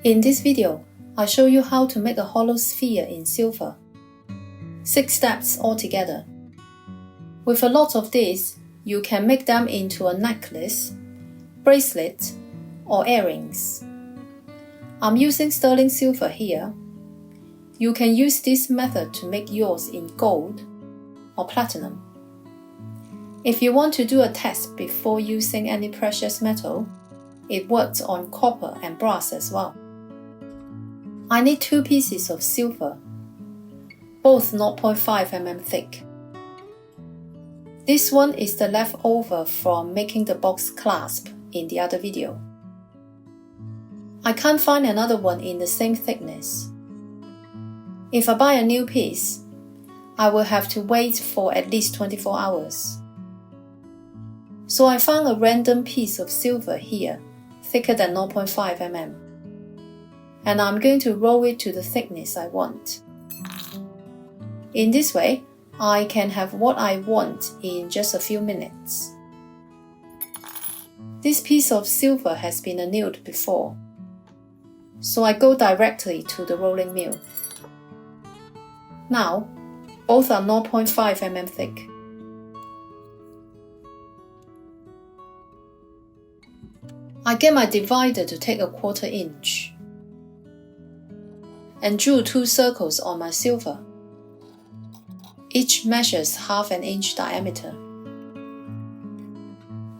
In this video, I show you how to make a hollow sphere in silver. 6 steps altogether. With a lot of these, you can make them into a necklace, bracelet, or earrings. I'm using sterling silver here. You can use this method to make yours in gold or platinum. If you want to do a test before using any precious metal, it works on copper and brass as well. I need 2 pieces of silver, both 0.5 mm thick. This one is the leftover from making the box clasp in the other video. I can't find another one in the same thickness. If I buy a new piece, I will have to wait for at least 24 hours. So I found a random piece of silver here, thicker than 0.5 mm. And I'm going to roll it to the thickness I want. In this way, I can have what I want in just a few minutes. This piece of silver has been annealed before, so I go directly to the rolling mill. Now, both are 0.5 mm thick. I get my divider to take 1/4 inch and drew 2 circles on my silver. Each measures 1/2 inch diameter.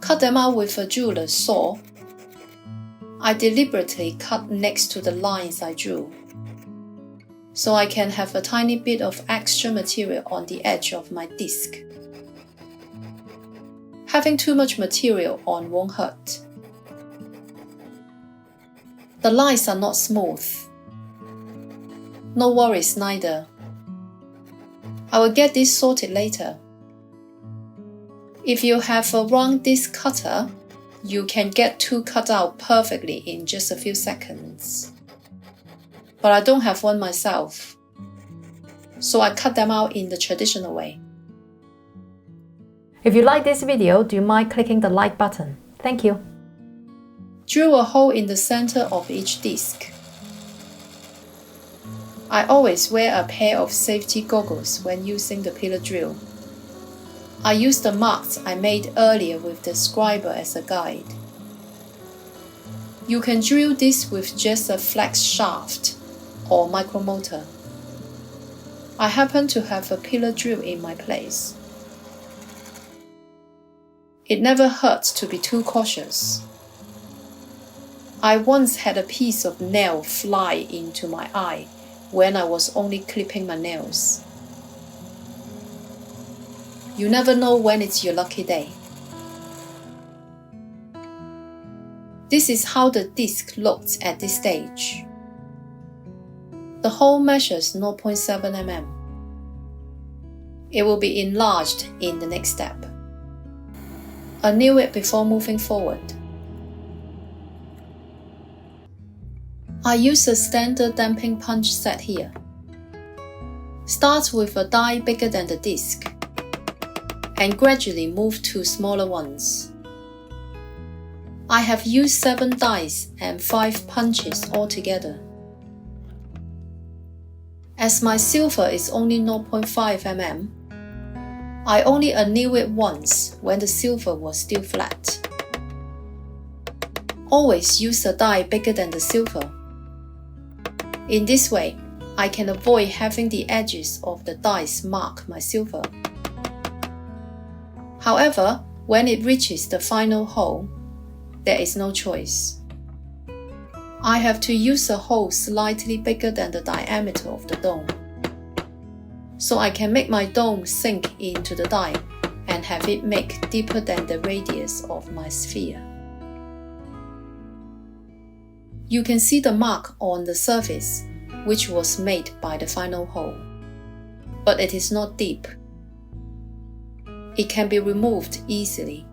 Cut them out with a jeweler's saw. I deliberately cut next to the lines I drew, so I can have a tiny bit of extra material on the edge of my disc. Having too much material on won't hurt. The lines are not smooth. No worries neither. I will get this sorted later. If you have a round disc cutter, you can get 2 cut out perfectly in just a few seconds. But I don't have one myself, so I cut them out in the traditional way. If you like this video, do you mind clicking the like button? Thank you. Drill a hole in the center of each disc. I always wear a pair of safety goggles when using the pillar drill. I use the marks I made earlier with the scriber as a guide. You can drill this with just a flex shaft or micromotor. I happen to have a pillar drill in my place. It never hurts to be too cautious. I once had a piece of nail fly into my eye when I was only clipping my nails. You never know when it's your lucky day. This is how the disc looked at this stage. The hole measures 0.7 mm. It will be enlarged in the next step. Anneal it before moving forward. I use a standard damping punch set here. Start with a die bigger than the disc and gradually move to smaller ones. I have used 7 dies and 5 punches altogether. As my silver is only 0.5 mm, I only anneal it once when the silver was still flat. Always use a die bigger than the silver. In this way, I can avoid having the edges of the dies mark my silver. However, when it reaches the final hole, there is no choice. I have to use a hole slightly bigger than the diameter of the dome, so I can make my dome sink into the die and have it make deeper than the radius of my sphere. You can see the mark on the surface, which was made by the final hole, but it is not deep. It can be removed easily.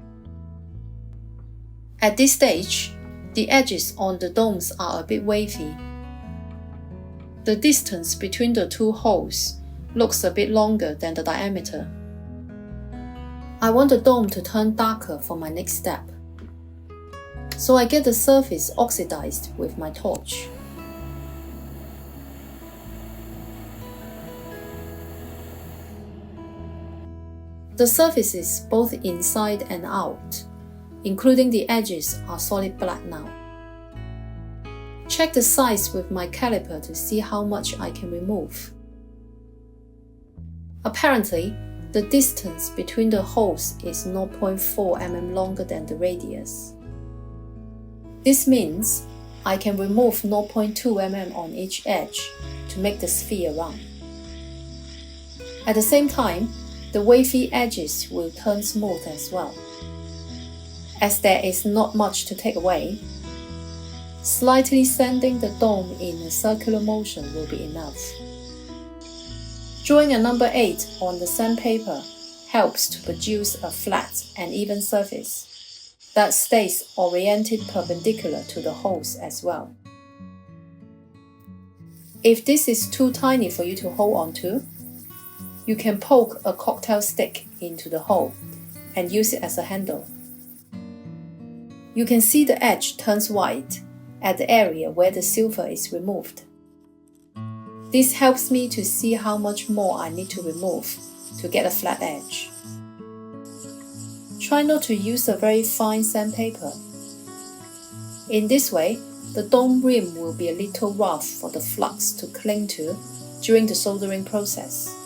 At this stage, the edges on the domes are a bit wavy. The distance between the 2 holes looks a bit longer than the diameter. I want the dome to turn darker for my next step, so I get the surface oxidized with my torch. The surfaces, both inside and out, including the edges, are solid black now. Check the size with my caliper to see how much I can remove. Apparently, the distance between the holes is 0.4 mm longer than the radius. This means I can remove 0.2 mm on each edge to make the sphere round. At the same time, the wavy edges will turn smooth as well. As there is not much to take away, slightly sanding the dome in a circular motion will be enough. Drawing a number 8 on the sandpaper helps to produce a flat and even surface that stays oriented perpendicular to the holes as well. If this is too tiny for you to hold onto, you can poke a cocktail stick into the hole and use it as a handle. You can see the edge turns white at the area where the silver is removed. This helps me to see how much more I need to remove to get a flat edge. Try not to use a very fine sandpaper. In this way, the dome rim will be a little rough for the flux to cling to during the soldering process.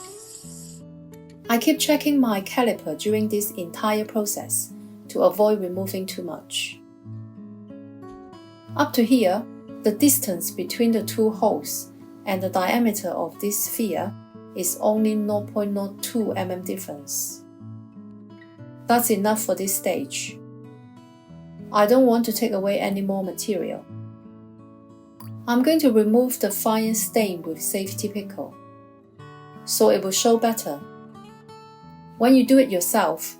I keep checking my caliper during this entire process to avoid removing too much. Up to here, the distance between the two holes and the diameter of this sphere is only 0.02 mm difference. That's enough for this stage. I don't want to take away any more material. I'm going to remove the fire stain with safety pickle, so it will show better. When you do it yourself,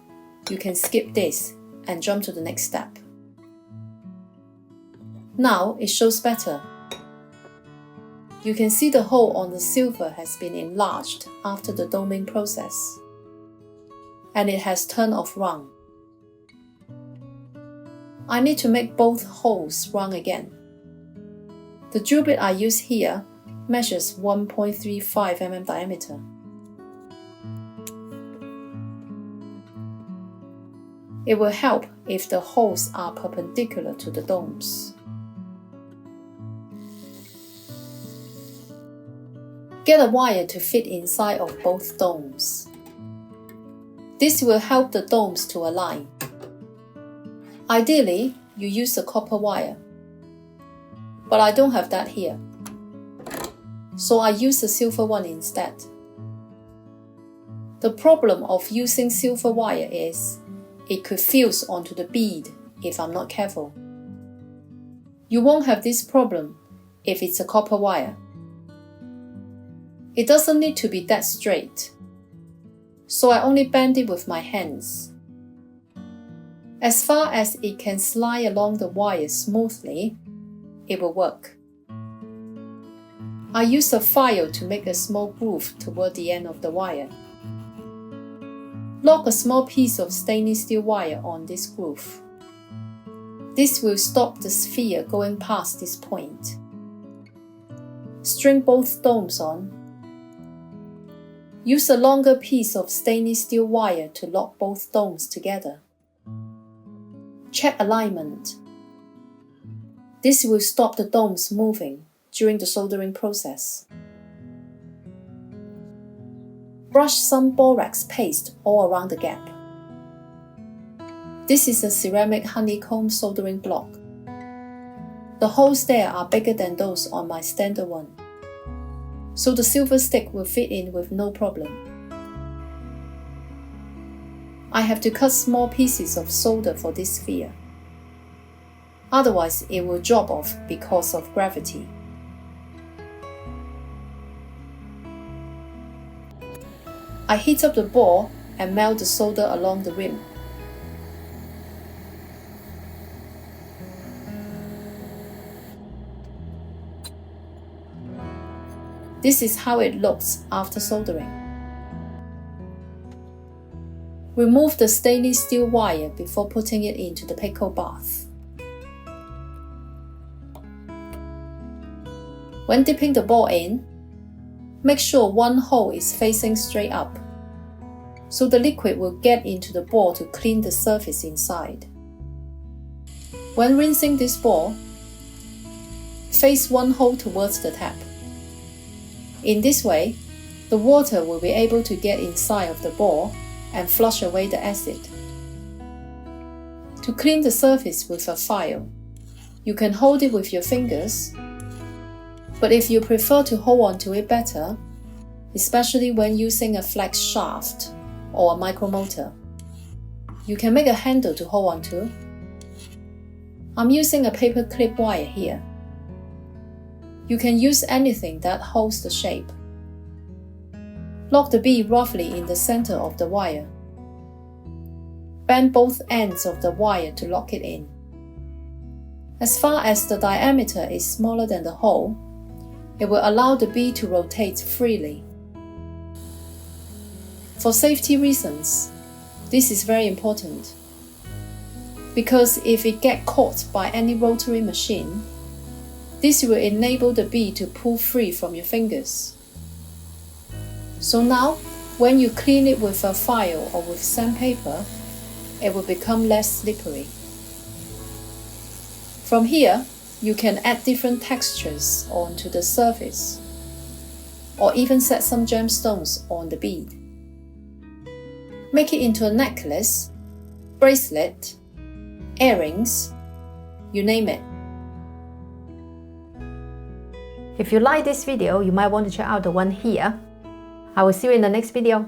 you can skip this and jump to the next step. Now it shows better. You can see the hole on the silver has been enlarged after the doming process, and it has turned off round. I need to make both holes round again. The drill bit I use here measures 1.35 mm diameter. It will help if the holes are perpendicular to the domes. Get a wire to fit inside of both domes. This will help the domes to align. Ideally, you use a copper wire, but I don't have that here, so I use a silver one instead. The problem of using silver wire is it could fuse onto the bead if I'm not careful. You won't have this problem if it's a copper wire. It doesn't need to be that straight, so I only bend it with my hands. As far as it can slide along the wire smoothly, it will work. I use a file to make a small groove toward the end of the wire. Lock a small piece of stainless steel wire on this groove. This will stop the sphere going past this point. String both domes on. Use a longer piece of stainless steel wire to lock both domes together. Check alignment. This will stop the domes moving during the soldering process. Brush some borax paste all around the gap. This is a ceramic honeycomb soldering block. The holes there are bigger than those on my standard one, so the silver stick will fit in with no problem. I have to cut small pieces of solder for this sphere. Otherwise, it will drop off because of gravity. I heat up the ball and melt the solder along the rim. This is how it looks after soldering. Remove the stainless steel wire before putting it into the pickle bath. When dipping the ball in, make sure one hole is facing straight up, so the liquid will get into the ball to clean the surface inside. When rinsing this ball, face one hole towards the tap. In this way, the water will be able to get inside of the ball and flush away the acid. To clean the surface with a file, you can hold it with your fingers, but if you prefer to hold on to it better, especially when using a flex shaft or a micromotor, you can make a handle to hold on to. I'm using a paper clip wire here. You can use anything that holds the shape. Lock the bead roughly in the center of the wire. Bend both ends of the wire to lock it in. As far as the diameter is smaller than the hole, it will allow the bead to rotate freely. For safety reasons, this is very important, because if it gets caught by any rotary machine, this will enable the bead to pull free from your fingers. So now, when you clean it with a file or with sandpaper, it will become less slippery. From here, you can add different textures onto the surface, or even set some gemstones on the bead. Make it into a necklace, bracelet, earrings, you name it. If you like this video, you might want to check out the one here. I will see you in the next video.